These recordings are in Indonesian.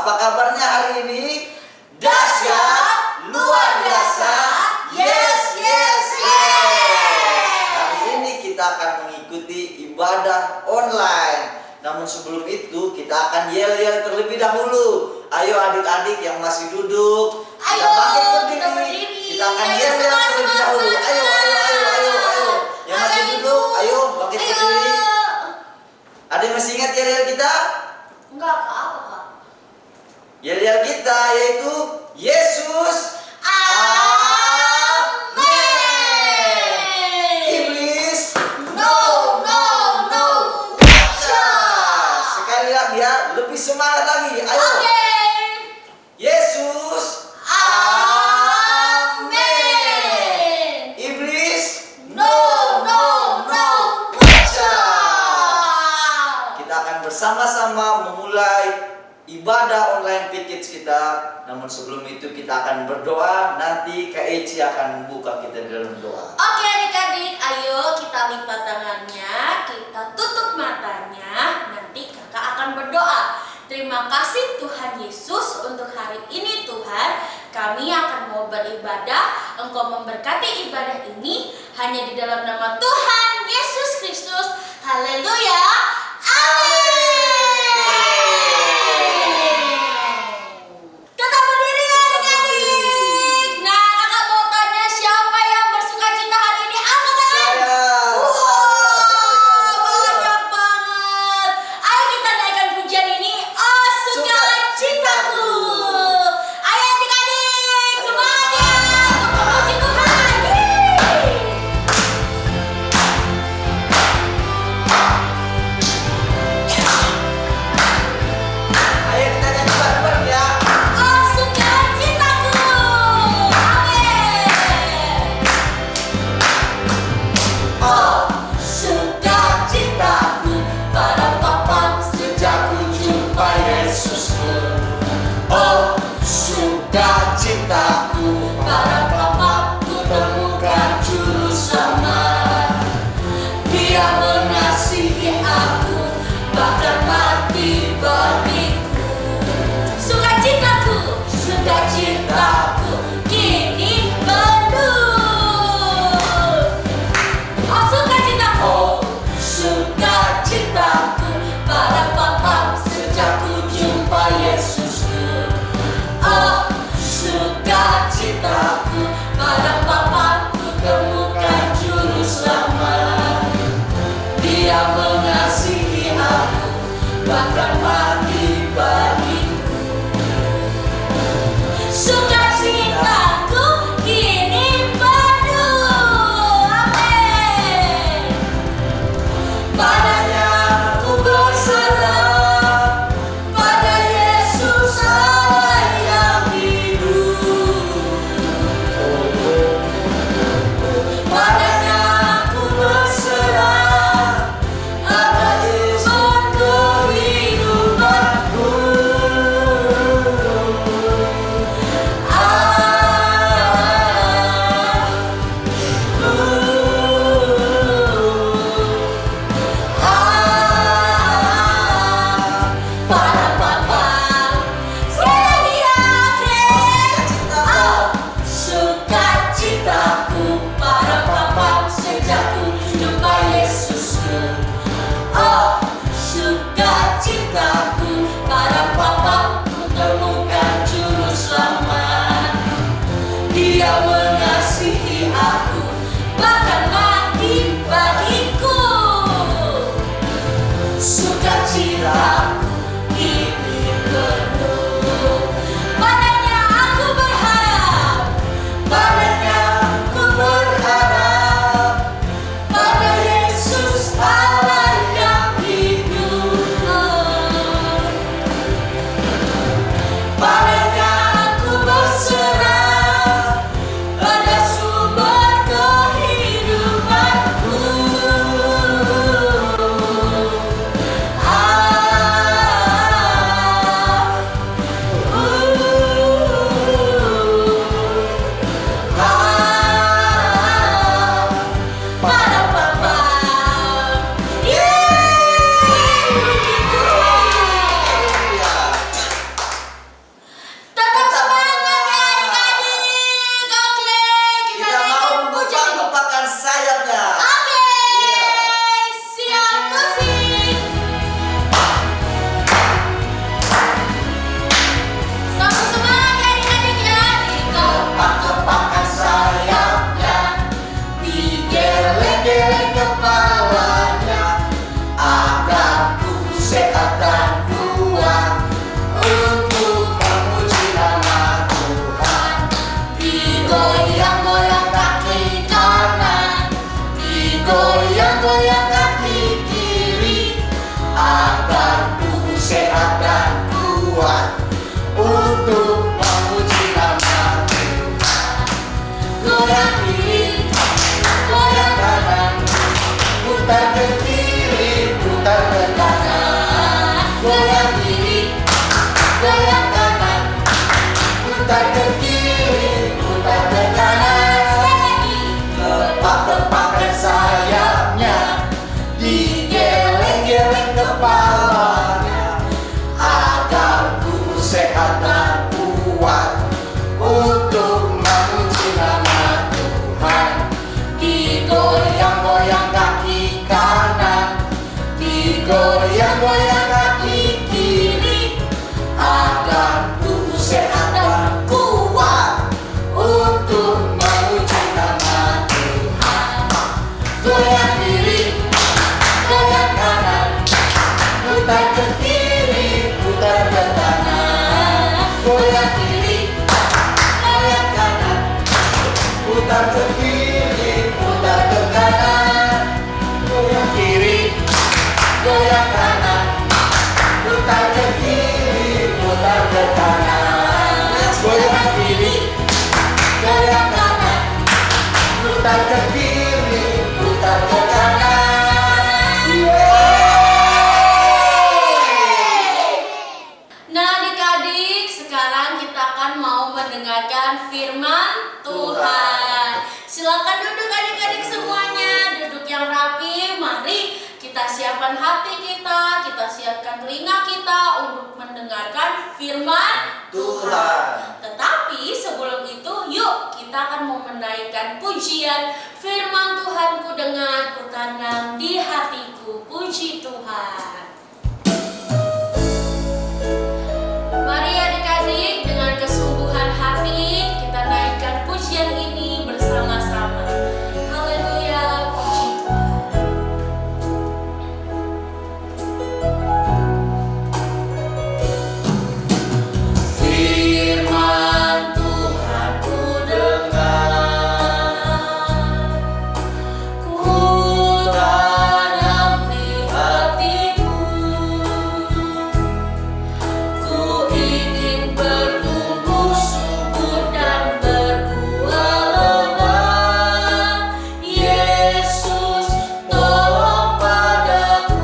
Apa kabarnya hari ini? Dahsyat, luar biasa. Yes, yes, yes. Hari ini kita akan mengikuti ibadah online. Namun sebelum itu kita akan yel-yel terlebih dahulu. Ayo adik-adik yang masih duduk, kita bangkit berdiri. Kita akan yel-yel terlebih dahulu. Ayo. Yang masih duduk, ayo bangkit berdiri. Ada yang masih ingat yel-yel kita? Enggak, Kak. Apa, Kak? Yel-yel kita yaitu Yesus. Iblis. No. Sekali lagi ya, lebih semangat lagi. Ayo. Oke. Yesus. Amin. Iblis. No. Kita akan bersama-sama memulai ibadah online P-Kids kita. Namun sebelum itu kita akan berdoa. Nanti Kak Eci akan membuka kita dalam doa. Oke adik-adik, ayo kita lipat tangannya, kita tutup matanya. Nanti kakak akan berdoa. Terima kasih Tuhan Yesus untuk hari ini Tuhan. Kami akan mau beribadah. Engkau memberkati ibadah ini hanya di dalam nama Tuhan Yesus Kristus. Haleluya. Amin. Tetap berdiri ya adik-adik. Nah, kakak mau tanya siapa yang bersukacita hari ini? Angkat tangan. Banyak banget. Ayo kita naikkan pujian ini. Oh, sukacitaku. Ayo adik-adik, semangat ya untuk memuji Tuhan. Ayo kita nyanyi bareng-bareng ya. Oh, sukacitaku. Amin. Oh, sukacitaku pada Bapa sejak ku jumpa Yesusku. Oh, sukacitaku pada Bapa ku temukan juru selamat. Dia mengasihi aku bahkan mati bagiku. Sukacitaku kini penuh. Oh, sukacitaku pada Bapa sejak ku jumpa Yesusku. Oh, sukacitaku pada Bapa ku temukan juru selamat. Dia mengasihi aku bahkan mati bagiku. Sukacitaku kini penuh. Amin. Padanya ku bersandar, pada Yesus Allah yang hidup. Padanya ku berserah atas kehidupan. kepalanya, agar ku sehat dan kuat untuk memuji nama Tuhan. Digoyang-goyang kaki kanan, digoyang-goyang kaki kiri, agar ku sehat dan kuat untuk memuji nama Tuhan. Goyang kiri, goyang kanan, putar ke kiri, putar ke kanan. Goyang kiri, goyang kanan, putar ke kiri, putar ke kanan. Goyang kiri, goyang kanan, putar ke kiri, putar ke kanan. Goyang kiri, goyang kanan, putar ke kiri, putar ke kanan. Nah, adik-adik, sekarang kita akan mau mendengarkan firman Tuhan. Silakan duduk adik-adik semuanya, duduk yang rapi. Mari kita siapkan hati kita siapkan telinga kita untuk mendengarkan firman Tuhan. Tetapi sebelum itu, yuk kita akan mau menaikkan pujian firman Tuhan. Ku dengar, ku tanam di hatiku, puji Tuhan. Mari adik-adik, dengan kesungguhan hati kita naikkan pujian ini bersama-sama. Haleluya, puji Tuhan. Firman Tuhan ku dengar, ku tanam di hatiku. Ku ingin bertumbuh subur dan berbuah lebat. Yesus, tolong padaku.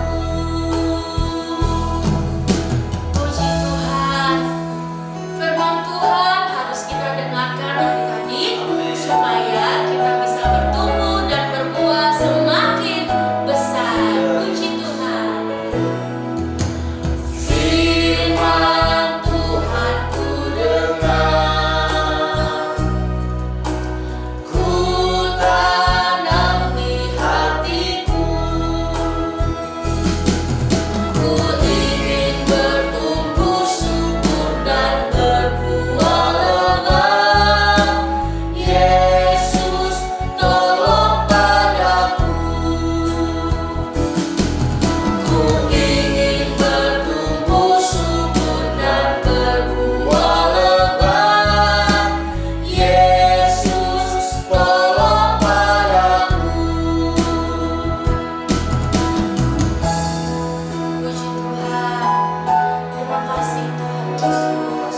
Puji Tuhan. Firman Tuhan harus kita dengarkan adik-adik, supaya kita bisa bertumbuh dan berbuah semakin besar. Puji Tuhan. Firman Tuhan ku dengar, ku tanam di hatiku. Ku ingin bertumbuh subur dan berbuah lebat. Yesus, tolong padaku. Ku ingin bertumbuh subur dan berbuah lebat. Yesus, tolong padaku. Puji Tuhan. Terima kasih Tuhan Yesus.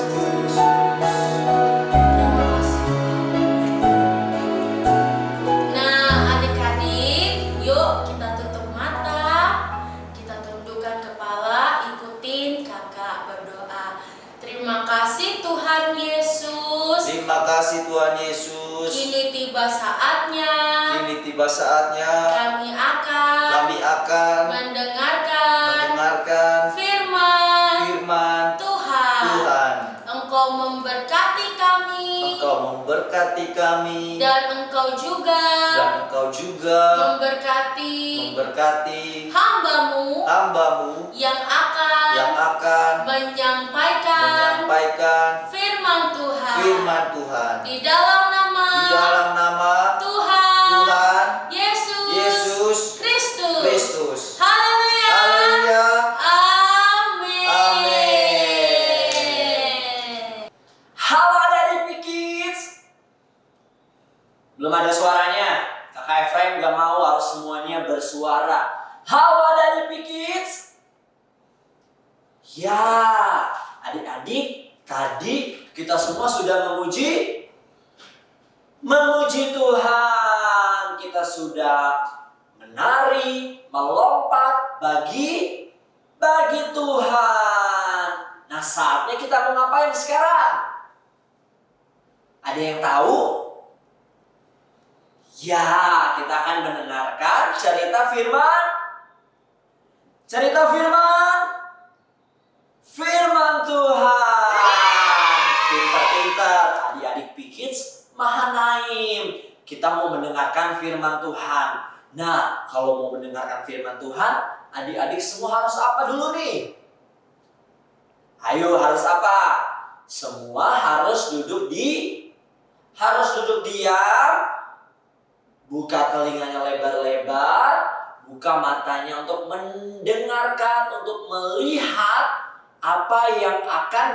Terima kasih. Nah, adik-adik, yuk kita tutup mata, kita tundukkan kepala, ikutin kakak berdoa. Terima kasih Tuhan Yesus. Terima kasih Tuhan Yesus. Kini tiba saatnya Kini tiba saatnya kami akan kami akan mendengarkan firman firman Tuhan. Tuhan. Engkau memberkati kami, Engkau memberkati kami dan Engkau juga memberkati hambamu yang akan menyampaikan firman Tuhan di dalam nama Tuhan Yesus Kristus. Haleluya. Haleluya. Amin. Amin. Halo adik-adik Kids. Belum ada suaranya. Kakak Efraim gak mau harus semuanya bersuara. Halo adik-adik Kids. Ya, adik-adik, tadi kita semua sudah memuji Tuhan. Kita sudah menari, melompat bagi Tuhan. Nah, saatnya kita mau ngapain sekarang? Ada yang tahu? Ya, kita akan mendengarkan cerita firman Mahanaim. Kita mau mendengarkan firman Tuhan. Nah, kalau mau mendengarkan firman Tuhan, adik-adik semua harus apa dulu nih? Ayo, harus apa? Semua harus duduk diam, buka telinganya lebar-lebar, buka matanya untuk mendengarkan, untuk melihat apa yang akan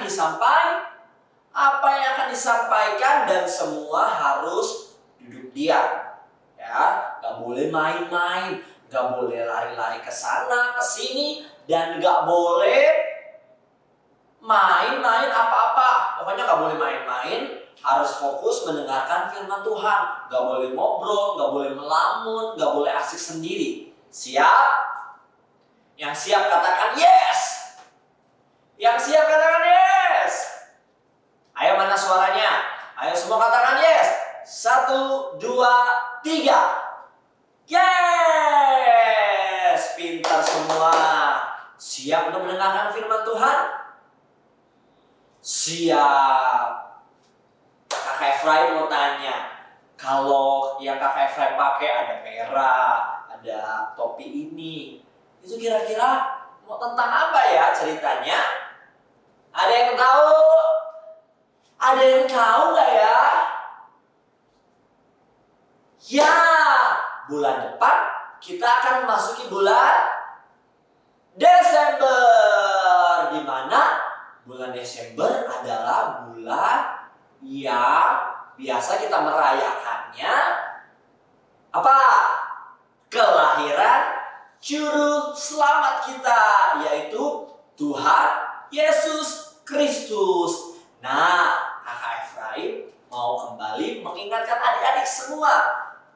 disampaikan, dan semua harus duduk diam. Ya, gak boleh main-main, gak boleh lari-lari ke sana, ke sini, dan gak boleh main-main apa-apa. Pokoknya gak boleh main-main, harus fokus mendengarkan firman Tuhan. Gak boleh ngobrol, gak boleh melamun, gak boleh asik sendiri. Siap? Yang siap katakan yes. Yang siap katakan yes. Ayo, mana suaranya? Ayo semua katakan yes. 1, 2, 3. Yes. Pintar semua. Siap untuk mendengarkan firman Tuhan? Siap. Kakak Efraim mau tanya, kalau yang Kakak Efraim pakai ada merah, ada topi ini, itu kira-kira mau tentang apa ya ceritanya? Ada yang tahu? Ada yang tahu nggak ya? Ya, bulan depan kita akan memasuki bulan Desember, di mana bulan Desember adalah bulan yang biasa kita merayakannya apa? Kelahiran juru selamat kita, yaitu Tuhan Yesus Kristus. Nah, Kakak Efraim mau kembali mengingatkan adik-adik semua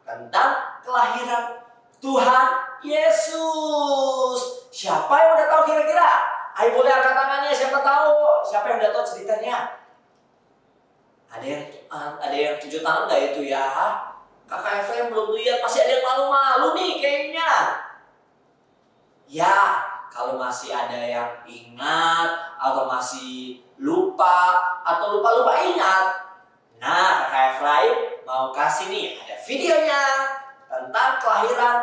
tentang kelahiran Tuhan Yesus. Siapa yang udah tahu kira-kira? Ayo boleh angkat tangannya, siapa tahu? Siapa yang udah tahu ceritanya? Ada yang 7 tangan nggak itu ya? Kakak Efraim belum lihat, masih ada yang malu-malu nih kayaknya. Ya, kalau masih ada yang ingat atau masih lupa atau lupa-lupa ingat, nah Kakak Efraim mau kasih nih, ada videonya tentang kelahiran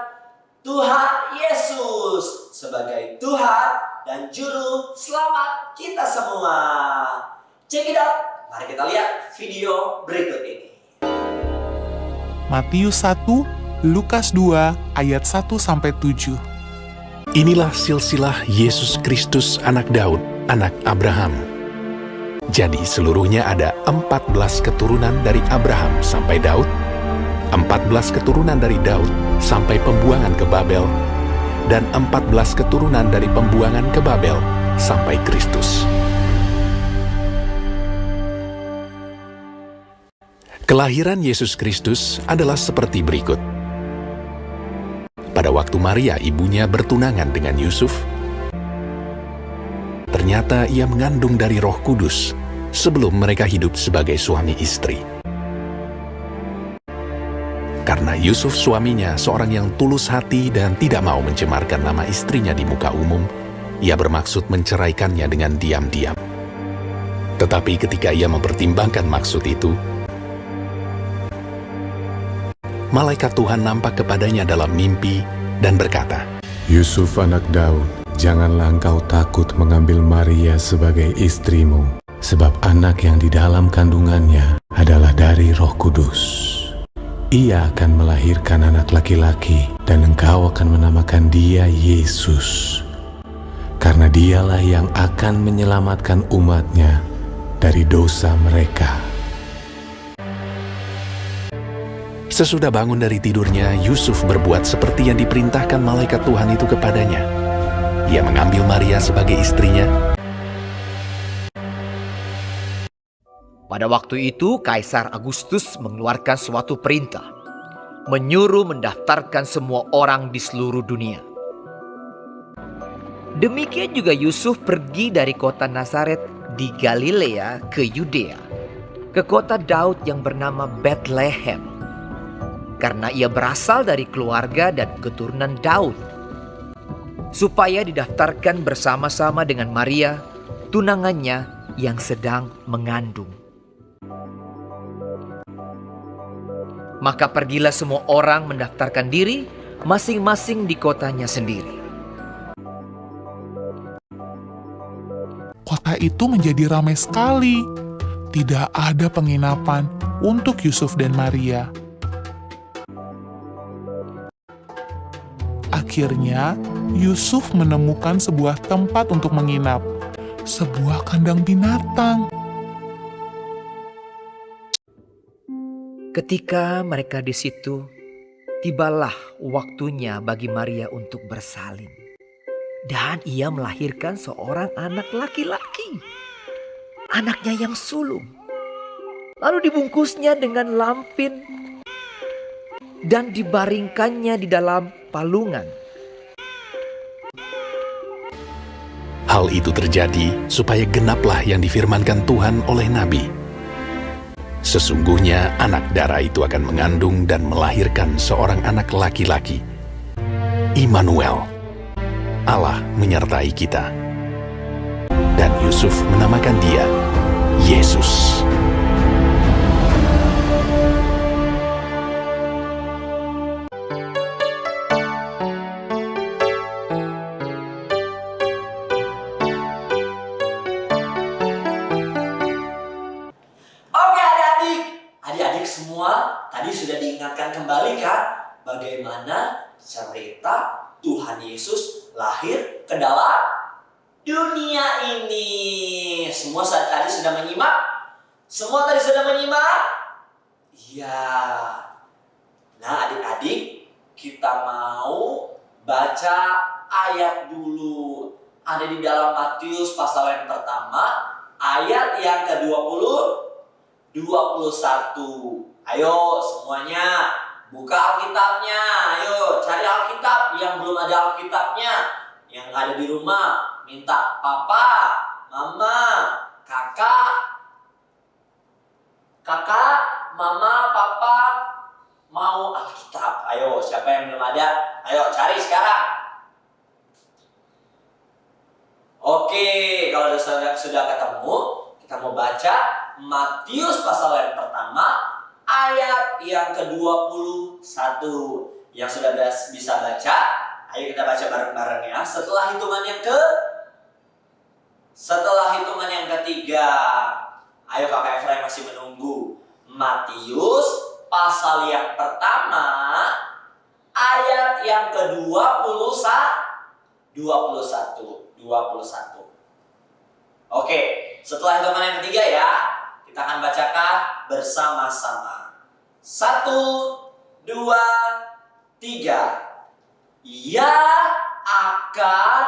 Tuhan Yesus sebagai Tuhan dan Juru Selamat kita semua. Check it out. Mari kita lihat video berikut ini. Matius 1, Lukas 2, ayat 1-7. Inilah silsilah Yesus Kristus anak Daud, anak Abraham. Jadi seluruhnya ada 14 keturunan dari Abraham sampai Daud, 14 keturunan dari Daud sampai pembuangan ke Babel, dan 14 keturunan dari pembuangan ke Babel sampai Kristus. Kelahiran Yesus Kristus adalah seperti berikut. Pada waktu Maria ibunya bertunangan dengan Yusuf, ternyata ia mengandung dari Roh Kudus sebelum mereka hidup sebagai suami istri. Karena Yusuf suaminya seorang yang tulus hati dan tidak mau mencemarkan nama istrinya di muka umum, ia bermaksud menceraikannya dengan diam-diam. Tetapi ketika ia mempertimbangkan maksud itu, malaikat Tuhan nampak kepadanya dalam mimpi dan berkata, Yusuf anak Daud, janganlah engkau takut mengambil Maria sebagai istrimu, sebab anak yang di dalam kandungannya adalah dari Roh Kudus. Ia akan melahirkan anak laki-laki, dan engkau akan menamakan dia Yesus, karena dialah yang akan menyelamatkan umatnya dari dosa mereka. Sesudah bangun dari tidurnya, Yusuf berbuat seperti yang diperintahkan malaikat Tuhan itu kepadanya. Ia mengambil Maria sebagai istrinya. Pada waktu itu, Kaisar Agustus mengeluarkan suatu perintah, menyuruh mendaftarkan semua orang di seluruh dunia. Demikian juga Yusuf pergi dari kota Nazaret di Galilea ke Yudea, ke kota Daud yang bernama Bethlehem, karena ia berasal dari keluarga dan keturunan Daud, supaya didaftarkan bersama-sama dengan Maria, tunangannya yang sedang mengandung. Maka pergilah semua orang mendaftarkan diri masing-masing di kotanya sendiri. Kota itu menjadi ramai sekali. Tidak ada penginapan untuk Yusuf dan Maria. Akhirnya, Yusuf menemukan sebuah tempat untuk menginap, sebuah kandang binatang. Ketika mereka di situ, tibalah waktunya bagi Maria untuk bersalin. Dan ia melahirkan seorang anak laki-laki. Anaknya yang sulung. Lalu dibungkusnya dengan lampin dan dibaringkannya di dalam palungan. Hal itu terjadi supaya genaplah yang difirmankan Tuhan oleh Nabi. Sesungguhnya anak darah itu akan mengandung dan melahirkan seorang anak laki-laki. Immanuel, Allah menyertai kita. Dan Yusuf menamakan dia Yesus. Oke adik-adik semua tadi sudah diingatkan kembali kan bagaimana cerita Tuhan Yesus lahir ke dalam dunia ini. Semua tadi sudah menyimak? Semua tadi sudah menyimak? Iya. Nah adik-adik kita mau baca ayat dulu. Ada di dalam Matius pasal yang pertama ayat yang ke-20 21. Ayo semuanya buka Alkitabnya. Ayo cari Alkitab yang belum ada Alkitabnya. Yang ada di rumah minta papa, mama, kakak, mama, papa mau Alkitab. Ayo siapa yang belum ada? Ayo cari sekarang. Oke, kalau sudah ketemu, kita mau baca Matius pasal yang pertama ayat yang ke-21. Yang sudah bisa baca, ayo kita baca bareng-bareng ya. Setelah hitungan yang ketiga. Ayo Kakak Efraim masih menunggu. Matius pasal yang pertama ayat yang ke-21. Oke, setelah hitungan yang ketiga ya, kita akan bacakan bersama-sama. 1, 2, 3. Ia akan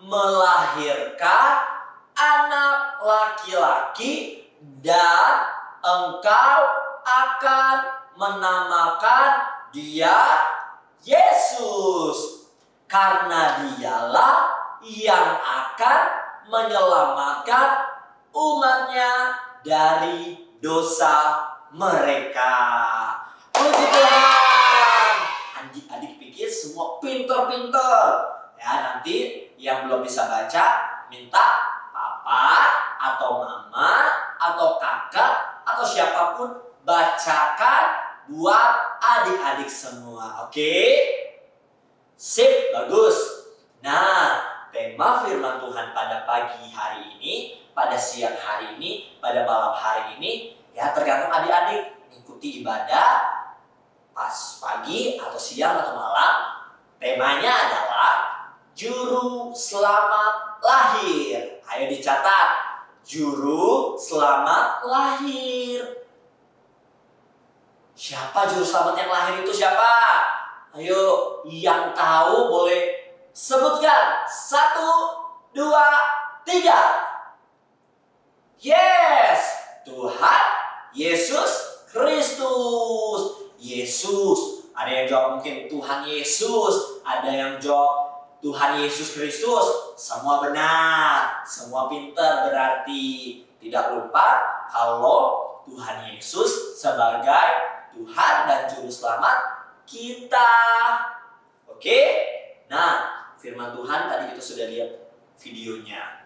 melahirkan anak laki-laki dan engkau akan menamakan dia Yesus, karena dialah yang akan menyelamatkan umatnya dari dosa mereka. Puji Tuhan. Adik-adik pikir semua pinter-pinter. Ya, nanti yang belum bisa baca minta papa atau mama atau kakak atau siapapun bacakan buat adik-adik semua. Oke? Sip, bagus. Nah, tema firman Tuhan pada pagi hari ini, pada siang hari ini, pada malam hari ini, ya tergantung adik-adik ikuti ibadah pas pagi atau siang atau malam. Temanya adalah Juru Selamat Lahir. Ayo dicatat, Juru Selamat Lahir. Siapa Juru Selamat yang lahir itu siapa? Ayo, yang tahu boleh sebutkan. 1, 2, 3. Yes, Tuhan Yesus Kristus. Yesus. Ada yang jawab mungkin Tuhan Yesus. Ada yang jawab Tuhan Yesus Kristus. Semua benar. Semua pintar berarti. Tidak lupa kalau Tuhan Yesus sebagai Tuhan dan Juru Selamat kita. Oke? Nah, firman Tuhan tadi kita sudah lihat videonya.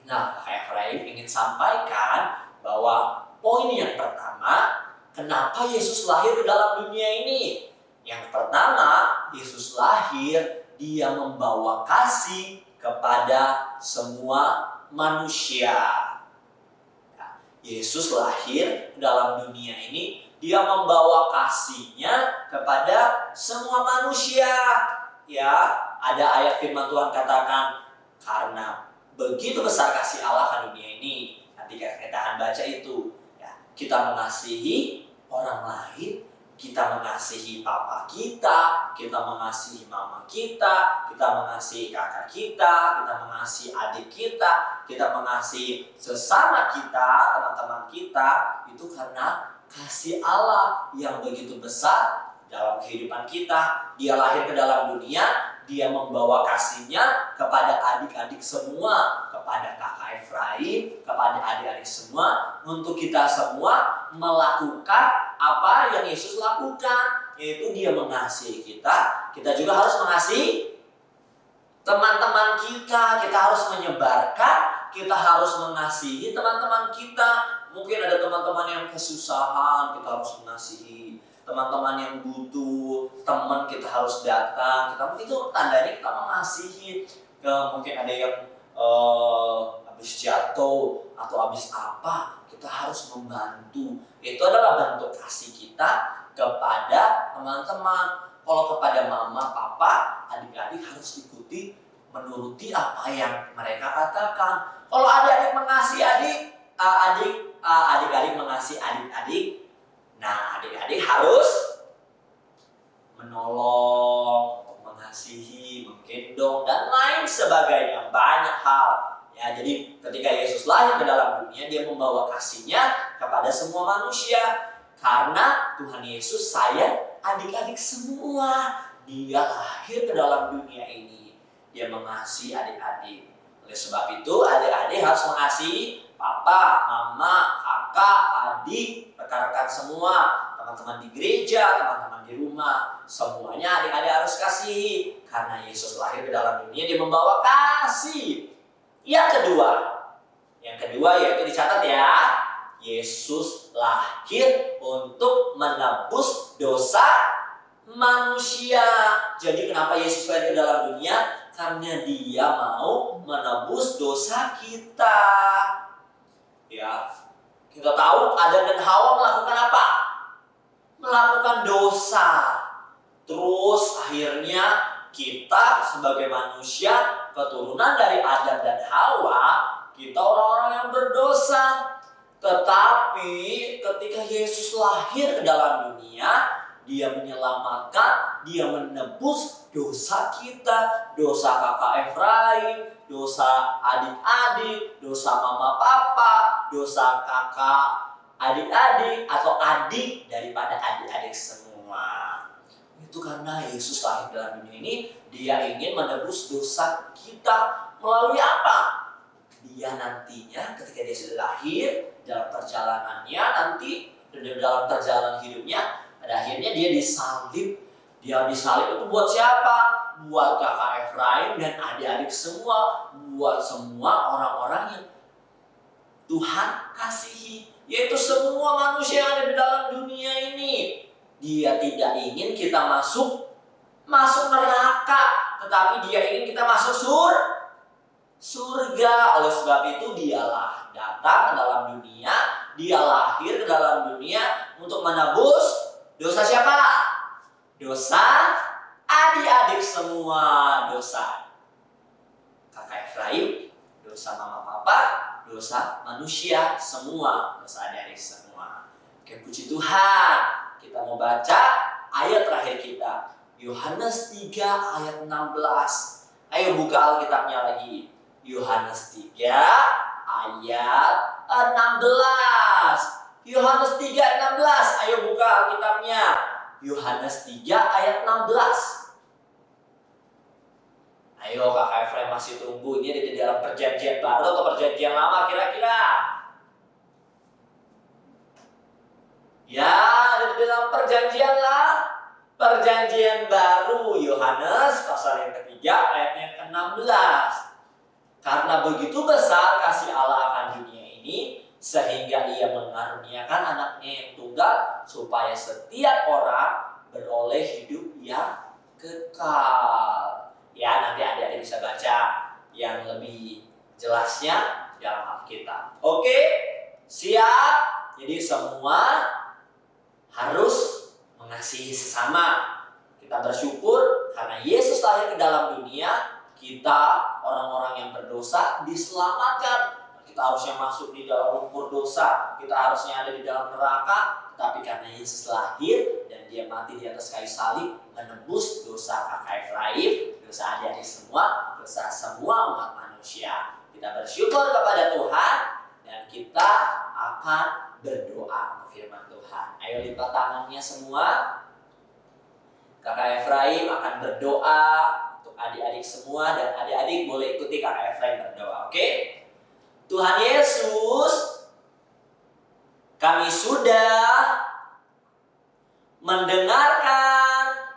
Nah, Kakak Efraim ingin sampaikan bahwa poin yang pertama, kenapa Yesus lahir ke dalam dunia ini? Yang pertama, Yesus lahir, dia membawa kasih kepada semua manusia. Yesus lahir dalam dunia ini, dia membawa kasihnya kepada semua manusia. Ya, ada ayat firman Tuhan katakan, karena begitu besar kasih Allah akan dunia ini. Nanti kita akan baca itu. Ya, kita mengasihi orang lain, kita mengasihi papa kita mengasihi mama kita mengasihi kakak kita mengasihi adik kita mengasihi sesama kita, teman-teman kita, itu karena kasih Allah yang begitu besar dalam kehidupan kita. Dia lahir ke dalam dunia, dia membawa kasihnya kepada adik-adik semua, kepada kakak Efraim, kepada adik-adik semua, untuk kita semua melakukan apa yang Yesus lakukan, yaitu dia mengasihi kita. Kita juga harus mengasihi teman-teman kita harus menyebarkan, kita harus mengasihi teman-teman kita. Mungkin ada teman-teman yang kesusahan, kita harus mengasihi. Teman-teman yang butuh teman, kita harus datang. Itu tandanya kita mengasihi. Mungkin ada yang habis jatuh atau habis apa, kita harus membantu. Itu adalah bentuk kasih kita kepada teman-teman. Kalau kepada mama, papa, adik-adik harus ikuti, menuruti apa yang mereka katakan. Kalau adik-adik mengasihi adik-adik mengasihi adik-adik, nah adik-adik harus menolong, mengasihi, menggendong, dan lain sebagainya. Banyak hal. Ya, jadi ketika Yesus lahir ke dalam dunia, dia membawa kasihnya kepada semua manusia. Karena Tuhan Yesus sayang adik-adik semua. Dia lahir ke dalam dunia ini, dia mengasihi adik-adik. Oleh sebab itu, adik-adik harus mengasihi papa, mama, kakak, adik, rekan-rekan semua, teman-teman di gereja, teman-teman di rumah. Semuanya adik-adik harus kasihi. Karena Yesus lahir ke dalam dunia, dia membawa kasih. Yang kedua yaitu dicatat ya, Yesus lahir untuk menebus dosa manusia. Jadi kenapa Yesus lahir ke dalam dunia? Karena dia mau menebus dosa kita. Ya, kita tahu Adam dan Hawa melakukan apa? Melakukan dosa. Terus akhirnya kita sebagai manusia, keturunan dari Adam dan Hawa, kita orang-orang yang berdosa. Tetapi ketika Yesus lahir ke dalam dunia, dia menyelamatkan, dia menebus dosa kita, dosa kakak Efraim, dosa adik-adik, dosa mama papa, dosa kakak adik-adik atau adik daripada adik-adik semua. Itu karena Yesus lahir dalam dunia ini, dia ingin menebus dosa kita melalui apa? Dia nantinya ketika dia sudah lahir, dalam perjalanannya nanti, dalam perjalanan hidupnya, pada akhirnya dia disalib. Dia disalib itu buat siapa? Buat kakak Efraim dan adik-adik semua, buat semua orang-orang yang Tuhan kasihi, yaitu semua manusia yang ada di dalam dunia ini. Dia tidak ingin kita masuk neraka, tetapi dia ingin kita masuk surga. Oleh sebab itu dialah datang ke dalam dunia, dia lahir ke dalam dunia untuk menebus dosa siapa? Dosa adik-adik semua, dosa kakak Efraim, dosa mama papa, dosa manusia semua, dosa adik-adik semua. Oke, puji Tuhan. Kita mau baca ayat terakhir kita, Yohanes 3 ayat 16. Ayo buka Alkitabnya lagi. Yohanes 3 ayat 16. Yohanes 3 ayat 16. Ayo buka Alkitabnya. Yohanes 3 ayat 16. Ayo kakak Efraim masih tunggu. Ini ada di dalam perjanjian baru atau perjanjian lama kira-kira? Ya, ada di dalam perjanjian baru. Yohanes pasal yang ketiga ayatnya ke-16. Karena begitu besar kasih Allah akan dunia ini, sehingga ia mengaruniakan anaknya yang tunggal supaya setiap orang beroleh hidup yang kekal. Ya, nanti adik-adik bisa baca yang lebih jelasnya dalam Alkitab. Oke, siap? Jadi semua harus mengasihi sesama. Kita bersyukur karena Yesus lahir ke dalam dunia, kita orang-orang yang berdosa diselamatkan. Kita harusnya masuk di dalam lumpur dosa, kita harusnya ada di dalam neraka, tapi karena Yesus lahir dan dia mati di atas kayu salib menebus dosa kakak Efraim, dosa adik-adik semua, dosa semua umat manusia. Kita bersyukur kepada Tuhan dan kita akan berdoa firman Tuhan. Ayo lipat tangannya semua. Kakak Efraim akan berdoa untuk adik-adik semua dan adik-adik boleh ikuti kakak Efraim berdoa, oke? Tuhan Yesus, kami sudah mendengarkan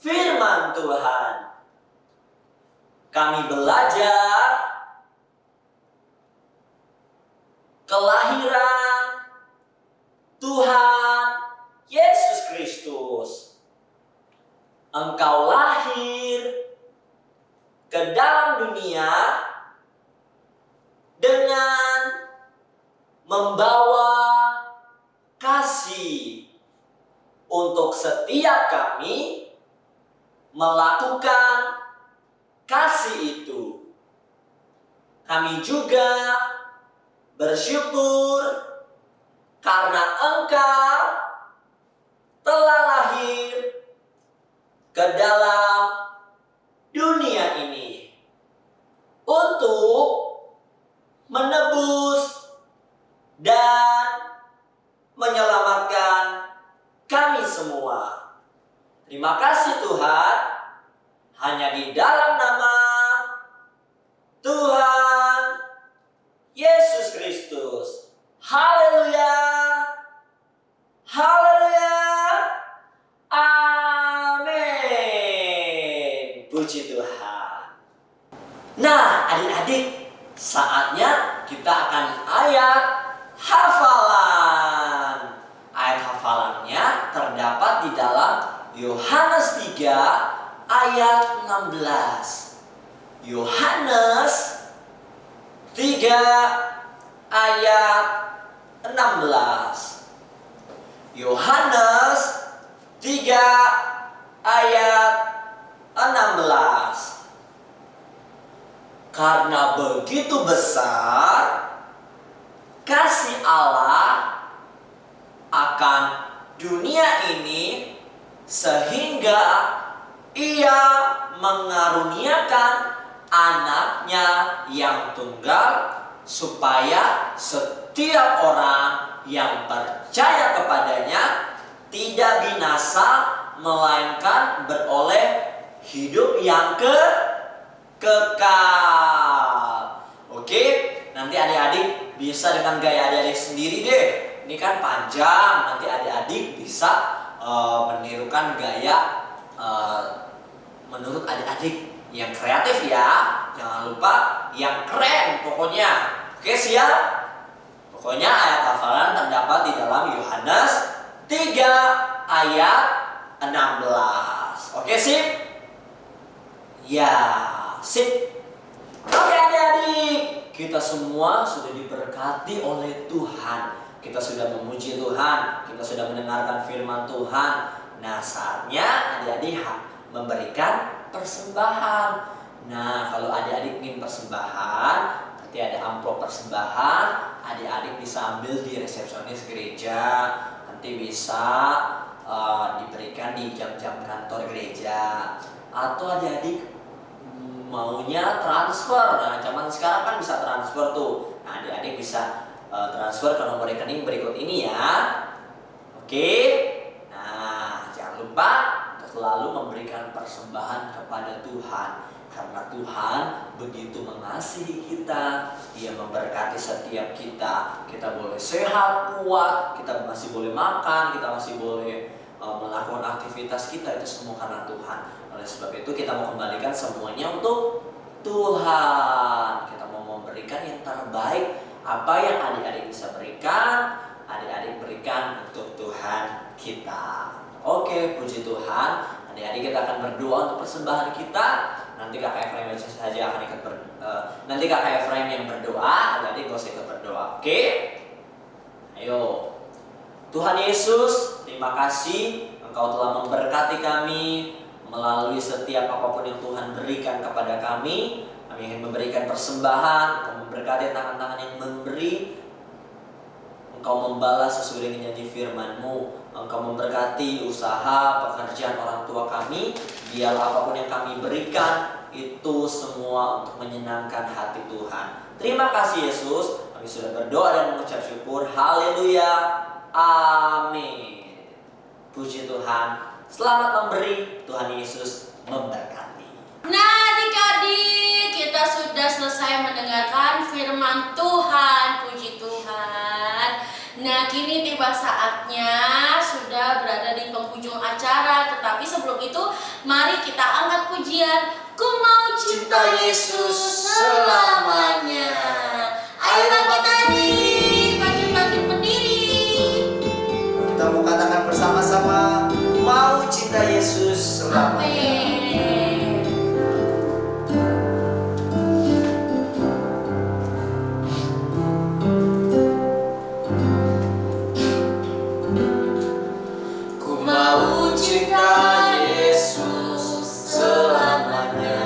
firman Tuhan. Kami belajar kelahiran Tuhan Yesus Kristus. Engkau lahir ke dalam dunia dengan membawa kasih untuk setiap kami melakukan kasih itu. Kami juga bersyukur karena Engkau telah lahir ke dalam dunia ini untuk menebus dan menyelamatkan kami semua. Terima kasih Tuhan, hanya di dalam nama Tuhan Yesus Kristus. Haleluya. Haleluya. Amin. Puji Tuhan. Nah, adik-adik, saatnya kita akan ayat hafalan. Ayat hafalannya terdapat di dalam Yohanes 3 ayat 16. Yohanes 3 ayat 16. Yohanes 3 ayat 16. Karena begitu besar kasih Allah akan dunia ini sehingga Ia mengaruniakan anaknya yang tunggal supaya setiap orang yang percaya kepadanya tidak binasa melainkan beroleh hidup yang kekal. Oke, nanti adik-adik bisa dengan gaya adik-adik sendiri deh. Ini kan panjang, nanti adik-adik bisa menirukan gaya menurut adik-adik yang kreatif ya. Jangan lupa yang keren pokoknya. Oke, siap? Pokoknya ayat hafalan terdapat di dalam Yohanes 3 ayat 16. Oke, sip? Ya, sip. Oke adik-adik, kita semua sudah diberkati oleh Tuhan. Kita sudah memuji Tuhan, kita sudah mendengarkan firman Tuhan. Nah, saatnya adik-adik memberikan persembahan. Nah, kalau adik-adik ingin persembahan, nanti ada amplop persembahan, adik-adik bisa ambil di resepsionis gereja. Nanti bisa diberikan di jam-jam kantor gereja. Atau adik-adik maunya transfer. Nah, zaman sekarang kan bisa transfer tuh. Nah, adik-adik bisa transfer ke nomor rekening berikut ini ya. Oke. Nah, jangan lupa untuk selalu memberikan persembahan kepada Tuhan. Karena Tuhan begitu mengasihi kita, Dia memberkati setiap kita. Kita boleh sehat, kuat, kita masih boleh makan, kita masih boleh melakukan aktivitas kita, itu semua karena Tuhan. Oleh sebab itu kita mau kembalikan semuanya untuk Tuhan. Kita mau memberikan yang terbaik Apa yang adik-adik bisa berikan, adik-adik berikan untuk Tuhan kita. Oke, puji Tuhan. Adik-adik kita akan berdoa untuk persembahan kita. Nanti kakak Efraim saja akan ikut nanti kakak Efraim yang berdoa, adik-adik gak usah ikut berdoa. Oke? Ayo. Tuhan Yesus, terima kasih Engkau telah memberkati kami melalui setiap apapun yang Tuhan berikan kepada kami. Kami ingin memberikan persembahan, Engkau memberkati tangan-tangan yang memberi. Engkau membalas sesuai dengan janji firman-Mu. Engkau memberkati usaha, pekerjaan orang tua kami. Biarlah apapun yang kami berikan itu semua untuk menyenangkan hati Tuhan. Terima kasih Yesus. Kami sudah berdoa dan mengucap syukur. Haleluya. Amin. Puji Tuhan. Selamat memberi. Tuhan Yesus memberkati. Nah adik-adik, kita sudah selesai mendengarkan firman Tuhan. Puji Tuhan. Nah kini tiba saatnya sudah berada di penghujung acara. Tetapi sebelum itu mari kita angkat pujian Ku Mau Cinta Yesus Selamanya. Ayo bangkit adik, bangkit berdiri. Kita mau katakan bersama-sama, mau cinta Yesus selamanya. Amin. Ku mau cinta Yesus selamanya.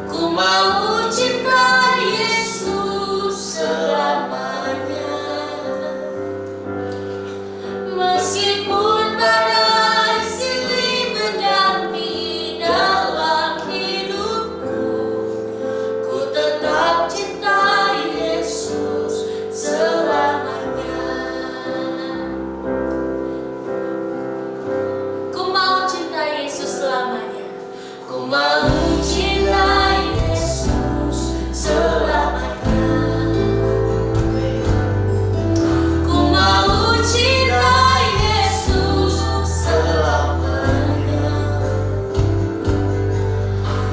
Ku mau cinta Yesus selamanya. Meskipun badai silih berganti dalam hidupku, ku tetap cinta Yesus selamanya. Ku mau cinta Yesus selamanya. Ku mau cinta Yesus selamanya. Ku mau cinta Yesus selamanya.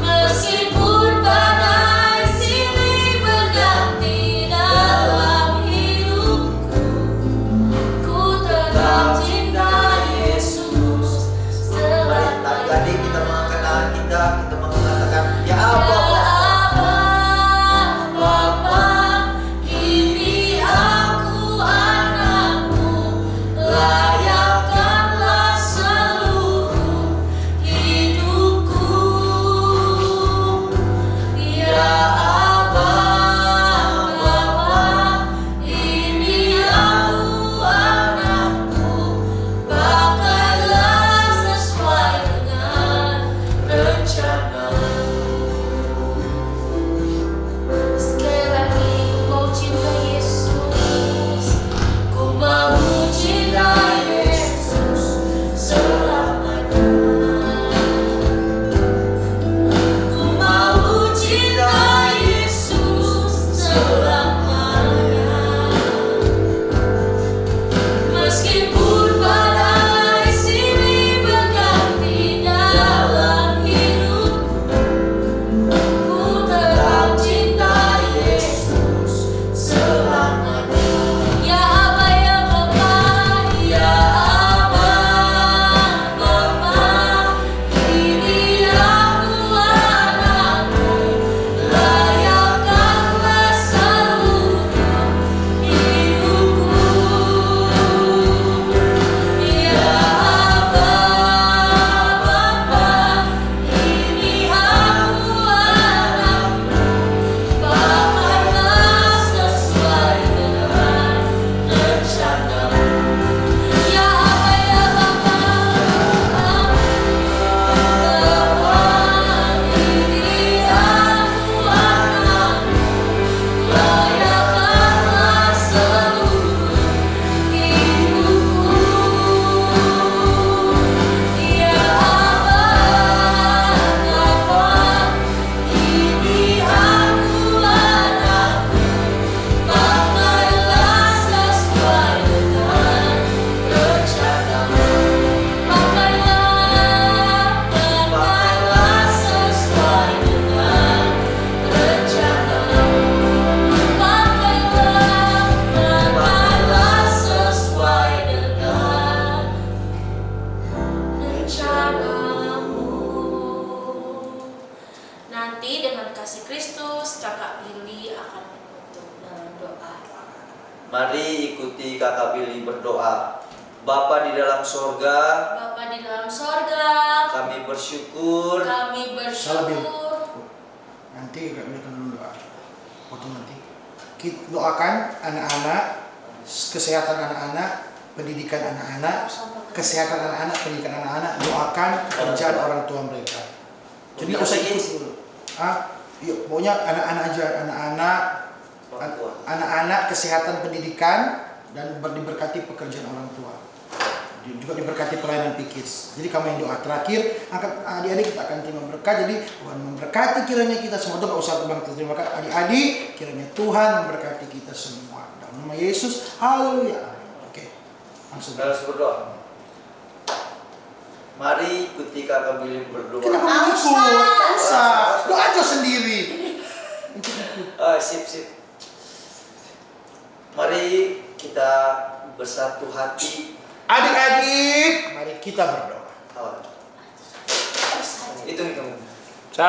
Meskipun badai silih berganti dalam hidupku, ku tetap cinta Yesus selamanya. Adik-adik kita mengangkat tangan kita mengatakan ya Abba. Bapa, ini aku anakmu, layakkanlah seluruh hidupku. Ya Abba, Bapa, ini aku anakmu, pakailah sesuai dengan rencana-Mu. nanti dengan kasih Kristus, Kakak Billy akan menutup dalam doa. Mari ikuti Kakak Billy berdoa. Bapa di dalam sorga, Bapa di dalam sorga, kami bersyukur kami bersyukur. Nanti Kak Billy akan dulu doa. Waktu nanti kita doakan anak-anak, kesehatan anak-anak, pendidikan anak-anak, kesehatan anak-anak, pendidikan anak-anak, doakan pekerjaan orang tua mereka. Jadi nggak usah ikut dulu. Yuk, pokoknya anak-anak aja, anak-anak kesehatan pendidikan dan diberkati pekerjaan orang tua. Juga diberkati pelayanan PKIDS. Jadi kamu yang doa terakhir, adik-adik kita akan terima berkat. Jadi Tuhan memberkati kiranya kita semua. Itu nggak usah terbang terima kasih adik-adik. Kiranya Tuhan memberkati kita semua. Dalam nama Yesus, haleluya. Oke, langsung. Harus berdoa. Mari ikuti Kakak Billy berdoa. Kenapa ikut? Nggak usah. Doa aja sendiri. Sip. Mari kita bersatu hati. Adik-adik, mari kita berdoa. Hitung. 1.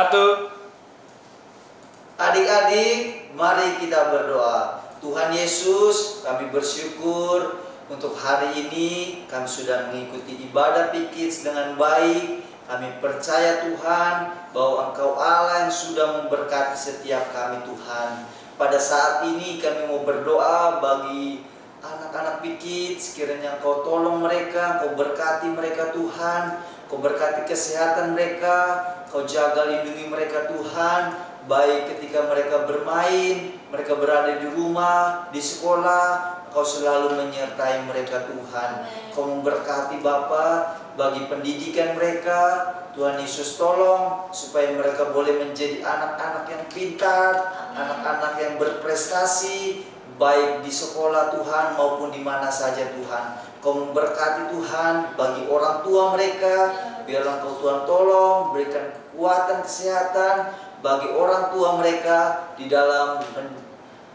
Adik-adik, mari kita berdoa. Tuhan Yesus, kami bersyukur untuk hari ini kami sudah mengikuti ibadah PKIDS dengan baik. Kami percaya Tuhan bahwa Engkau Allah yang sudah memberkati setiap kami Tuhan. Pada saat ini kami mau berdoa bagi anak-anak PKIDS, kiranya Engkau tolong mereka, Engkau berkati mereka Tuhan, Engkau berkati kesehatan mereka, Engkau jaga lindungi mereka Tuhan, baik ketika mereka bermain, mereka berada di rumah, di sekolah, Engkau selalu menyertai mereka Tuhan. Engkau memberkati Bapa bagi pendidikan mereka, Tuhan Yesus tolong supaya mereka boleh menjadi anak-anak yang pintar, anak-anak yang berprestasi, baik di sekolah Tuhan maupun di mana saja Tuhan. Kau memberkati Tuhan bagi orang tua mereka. Biarlah Kau Tuhan tolong berikan kekuatan kesehatan bagi orang tua mereka di dalam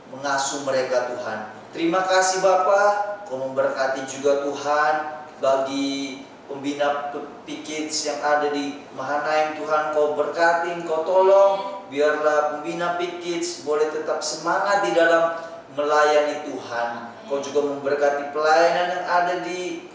mengasuh mereka Tuhan. Terima kasih Bapa. Kau memberkati juga Tuhan bagi pembina PKIDS yang ada di Mahanaim Tuhan. Kau berkati, Kau tolong. Biarlah pembina PKIDS boleh tetap semangat di dalam melayani Tuhan. Kau juga memberkati pelayanan yang ada di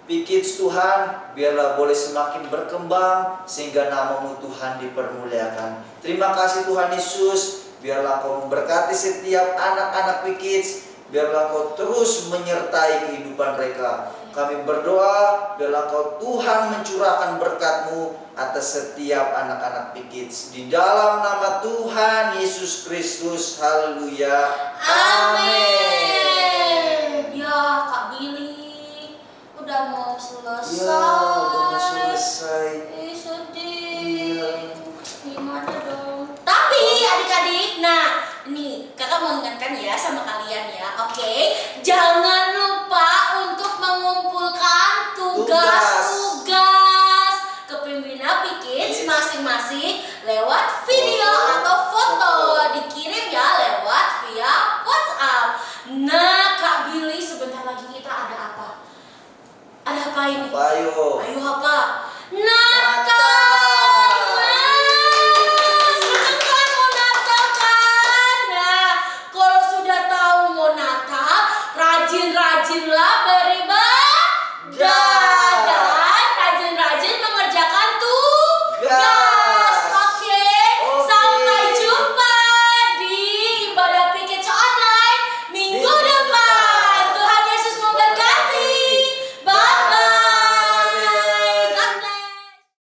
PKIDS Tuhan. Biarlah boleh semakin berkembang sehingga nama-Mu Tuhan dipermuliakan. Terima kasih Tuhan Yesus. Biarlah Kau memberkati setiap anak-anak PKIDS. Biarlah Kau terus menyertai kehidupan mereka. Kami berdoa, biarlah Kau Tuhan mencurahkan berkat-Mu atas setiap anak-anak PKIDS. Di dalam nama Tuhan Yesus Kristus, haleluya. Amin. Ya Kak Billy, udah mau selesai. Ya, udah mau selesai. Sedih. Iya. Gimana dong? Tapi adik-adik, nah nih kakak mau ingatkan ya sama kalian ya, oke? Jangan lupa untuk mengumpulkan tugas-tugas ke pembina PKIDS masing-masing